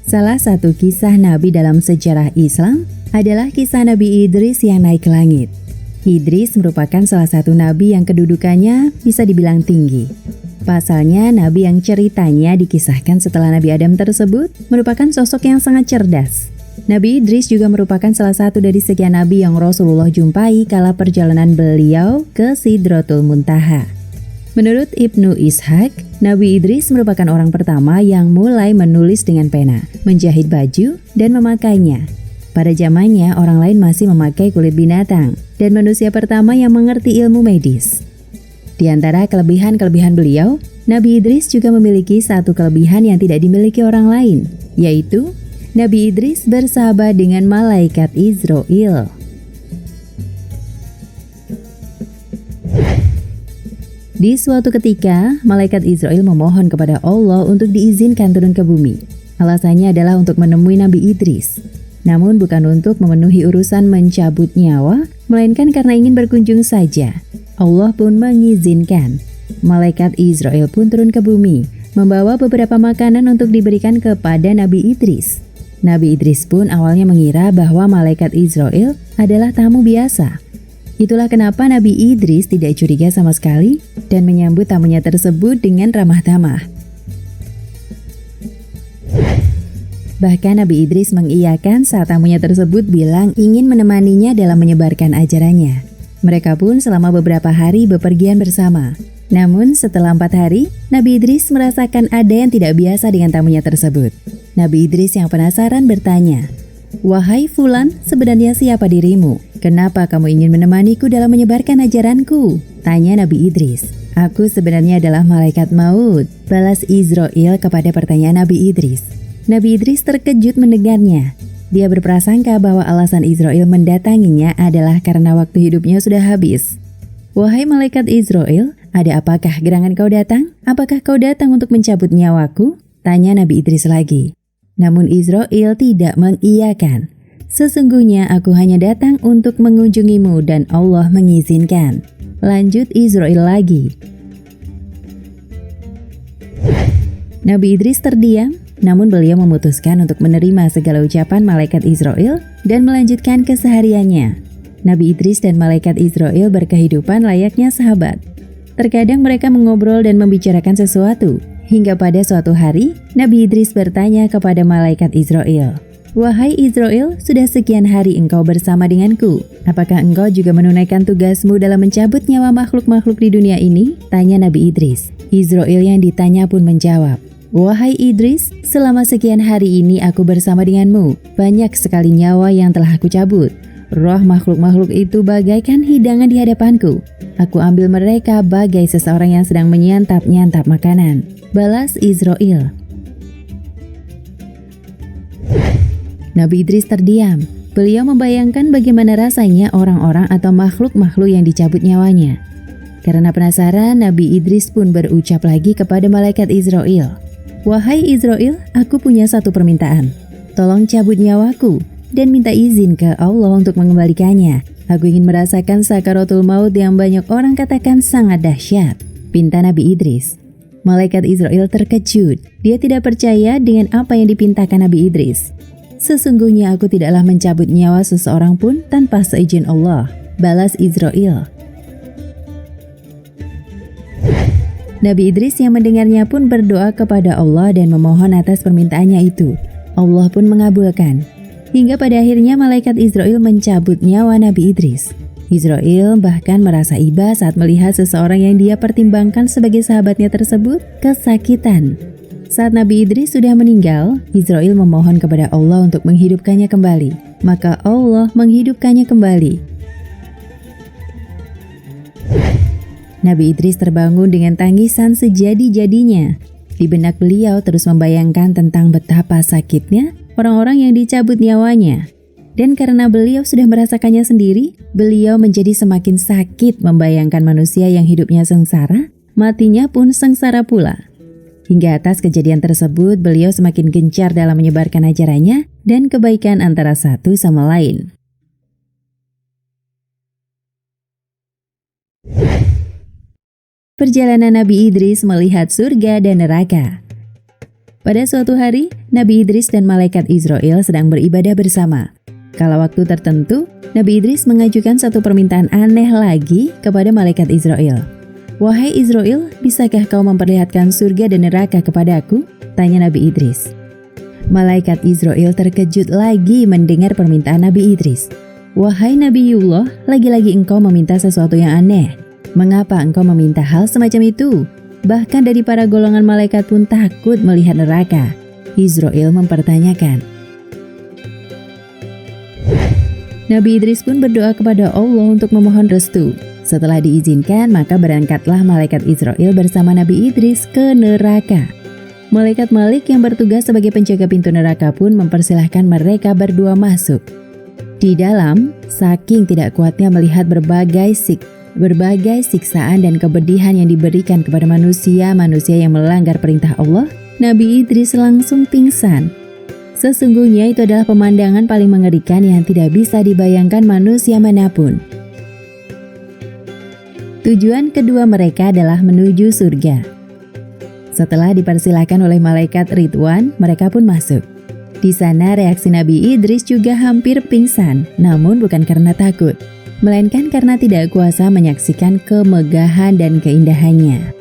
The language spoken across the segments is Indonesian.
Salah satu kisah Nabi dalam sejarah Islam adalah kisah Nabi Idris yang naik ke langit. Idris merupakan salah satu nabi yang kedudukannya bisa dibilang tinggi. Pasalnya, nabi yang ceritanya dikisahkan setelah Nabi Adam tersebut merupakan sosok yang sangat cerdas. Nabi Idris juga merupakan salah satu dari sekian nabi yang Rasulullah jumpai kala perjalanan beliau ke Sidratul Muntaha. Menurut Ibnu Ishaq, Nabi Idris merupakan orang pertama yang mulai menulis dengan pena, menjahit baju, dan memakainya. Pada zamannya, orang lain masih memakai kulit binatang, dan manusia pertama yang mengerti ilmu medis. Di antara kelebihan-kelebihan beliau, Nabi Idris juga memiliki satu kelebihan yang tidak dimiliki orang lain, yaitu Nabi Idris bersahabat dengan malaikat Israil. Di suatu ketika, malaikat Israil memohon kepada Allah untuk diizinkan turun ke bumi. Alasannya adalah untuk menemui Nabi Idris. Namun bukan untuk memenuhi urusan mencabut nyawa, melainkan karena ingin berkunjung saja. Allah pun mengizinkan. Malaikat Israil pun turun ke bumi, membawa beberapa makanan untuk diberikan kepada Nabi Idris. Nabi Idris pun awalnya mengira bahwa malaikat Israil adalah tamu biasa. Itulah kenapa Nabi Idris tidak curiga sama sekali dan menyambut tamunya tersebut dengan ramah tamah. Bahkan Nabi Idris mengiyakan saat tamunya tersebut bilang ingin menemaninya dalam menyebarkan ajarannya. Mereka pun selama beberapa hari bepergian bersama. Namun setelah 4 hari, Nabi Idris merasakan ada yang tidak biasa dengan tamunya tersebut. Nabi Idris yang penasaran bertanya, "Wahai Fulan, sebenarnya siapa dirimu? Kenapa kamu ingin menemaniku dalam menyebarkan ajaranku?" Tanya Nabi Idris. "Aku sebenarnya adalah malaikat maut," balas Israil kepada pertanyaan Nabi Idris. Nabi Idris terkejut mendengarnya. Dia berprasangka bahwa alasan Israil mendatanginya adalah karena waktu hidupnya sudah habis. "Wahai malaikat Israil, ada apakah gerangan kau datang? Apakah kau datang untuk mencabut nyawaku?" Tanya Nabi Idris lagi. Namun Israil tidak mengiyakan. "Sesungguhnya aku hanya datang untuk mengunjungimu dan Allah mengizinkan." Lanjut Israil lagi. Nabi Idris terdiam, namun beliau memutuskan untuk menerima segala ucapan malaikat Israil dan melanjutkan kesehariannya. Nabi Idris dan malaikat Israil berkehidupan layaknya sahabat. Terkadang mereka mengobrol dan membicarakan sesuatu, hingga pada suatu hari, Nabi Idris bertanya kepada malaikat Israil, "Wahai Israil, sudah sekian hari engkau bersama denganku. Apakah engkau juga menunaikan tugasmu dalam mencabut nyawa makhluk-makhluk di dunia ini?" Tanya Nabi Idris. Israil yang ditanya pun menjawab, "Wahai Idris, selama sekian hari ini aku bersama denganmu. Banyak sekali nyawa yang telah aku cabut. Roh makhluk-makhluk itu bagaikan hidangan di hadapanku. Aku ambil mereka bagai seseorang yang sedang menyantap-nyantap makanan." Balas Israil. Nabi Idris terdiam. Beliau membayangkan bagaimana rasanya orang-orang atau makhluk-makhluk yang dicabut nyawanya. Karena penasaran, Nabi Idris pun berucap lagi kepada malaikat Israil, "Wahai Israil, aku punya satu permintaan. Tolong cabut nyawaku dan minta izin ke Allah untuk mengembalikannya. Aku ingin merasakan sakaratul maut yang banyak orang katakan sangat dahsyat." Pinta Nabi Idris. Malaikat Israil terkejut. Dia tidak percaya dengan apa yang dipintakan Nabi Idris. "Sesungguhnya aku tidaklah mencabut nyawa seseorang pun tanpa seizin Allah," balas Israil. Nabi Idris yang mendengarnya pun berdoa kepada Allah dan memohon atas permintaannya itu. Allah pun mengabulkan. Hingga pada akhirnya malaikat Israil mencabut nyawa Nabi Idris. Israil bahkan merasa iba saat melihat seseorang yang dia pertimbangkan sebagai sahabatnya tersebut kesakitan. Saat Nabi Idris sudah meninggal, Israil memohon kepada Allah untuk menghidupkannya kembali. Maka Allah menghidupkannya kembali. Nabi Idris terbangun dengan tangisan sejadi-jadinya. Di benak beliau terus membayangkan tentang betapa sakitnya orang-orang yang dicabut nyawanya. Dan karena beliau sudah merasakannya sendiri, beliau menjadi semakin sakit membayangkan manusia yang hidupnya sengsara, matinya pun sengsara pula. Hingga atas kejadian tersebut, beliau semakin gencar dalam menyebarkan ajarannya dan kebaikan antara satu sama lain. Perjalanan Nabi Idris melihat surga dan neraka. Pada suatu hari, Nabi Idris dan malaikat Israel sedang beribadah bersama. Kala waktu tertentu, Nabi Idris mengajukan satu permintaan aneh lagi kepada malaikat Israel. "Wahai Israel, bisakah kau memperlihatkan surga dan neraka kepadaku?" tanya Nabi Idris. Malaikat Israel terkejut lagi mendengar permintaan Nabi Idris. "Wahai Nabiullah, lagi-lagi engkau meminta sesuatu yang aneh. Mengapa engkau meminta hal semacam itu? Bahkan dari para golongan malaikat pun takut melihat neraka." Israel mempertanyakan. Nabi Idris pun berdoa kepada Allah untuk memohon restu. Setelah diizinkan, maka berangkatlah malaikat Israel bersama Nabi Idris ke neraka. Malaikat Malik yang bertugas sebagai penjaga pintu neraka pun mempersilahkan mereka berdua masuk. Di dalam, saking tidak kuatnya melihat berbagai siksaan dan kepedihan yang diberikan kepada manusia yang melanggar perintah Allah, Nabi Idris langsung pingsan. Sesungguhnya itu adalah pemandangan paling mengerikan yang tidak bisa dibayangkan manusia manapun. Tujuan kedua mereka adalah menuju surga. Setelah dipersilahkan oleh malaikat Ridwan, mereka pun masuk. Di sana reaksi Nabi Idris juga hampir pingsan, namun bukan karena takut, melainkan karena tidak kuasa menyaksikan kemegahan dan keindahannya.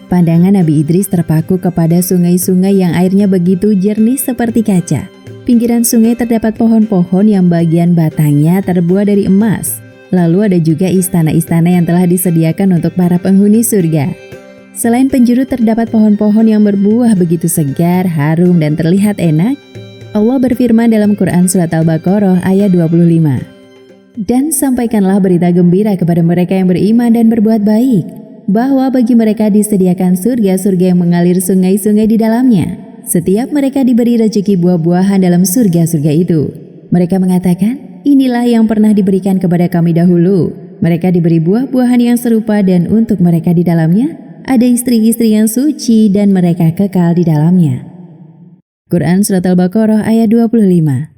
Pandangan Nabi Idris terpaku kepada sungai-sungai yang airnya begitu jernih seperti kaca. Pinggiran sungai terdapat pohon-pohon yang bagian batangnya terbuat dari emas. Lalu ada juga istana-istana yang telah disediakan untuk para penghuni surga. Selain penjuru terdapat pohon-pohon yang berbuah begitu segar, harum, dan terlihat enak. Allah berfirman dalam Quran Surat Al-Baqarah ayat 25. "Dan sampaikanlah berita gembira kepada mereka yang beriman dan berbuat baik, bahwa bagi mereka disediakan surga-surga yang mengalir sungai-sungai di dalamnya. Setiap mereka diberi rezeki buah-buahan dalam surga-surga itu. Mereka mengatakan, inilah yang pernah diberikan kepada kami dahulu. Mereka diberi buah-buahan yang serupa dan untuk mereka di dalamnya ada istri-istri yang suci dan mereka kekal di dalamnya." Quran Surat Al-Baqarah ayat 25.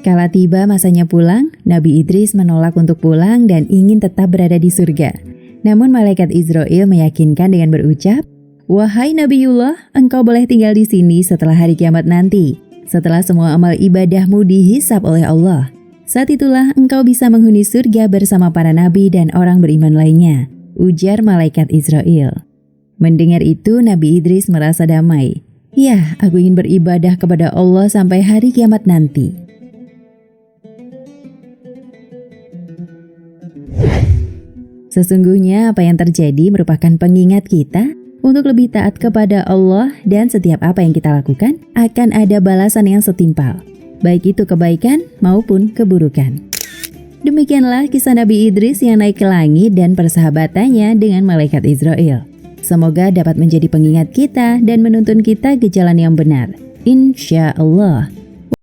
Kala tiba masanya pulang, Nabi Idris menolak untuk pulang dan ingin tetap berada di surga. Namun malaikat Israel meyakinkan dengan berucap, "Wahai Nabiullah, engkau boleh tinggal di sini setelah hari kiamat nanti, setelah semua amal ibadahmu dihisab oleh Allah. Saat itulah engkau bisa menghuni surga bersama para nabi dan orang beriman lainnya," ujar malaikat Israel. Mendengar itu, Nabi Idris merasa damai. "Ya, aku ingin beribadah kepada Allah sampai hari kiamat nanti." Sesungguhnya apa yang terjadi merupakan pengingat kita untuk lebih taat kepada Allah, dan setiap apa yang kita lakukan akan ada balasan yang setimpal, baik itu kebaikan maupun keburukan. Demikianlah kisah Nabi Idris yang naik ke langit dan persahabatannya dengan malaikat Israel. Semoga dapat menjadi pengingat kita dan menuntun kita ke jalan yang benar. Insya Allah.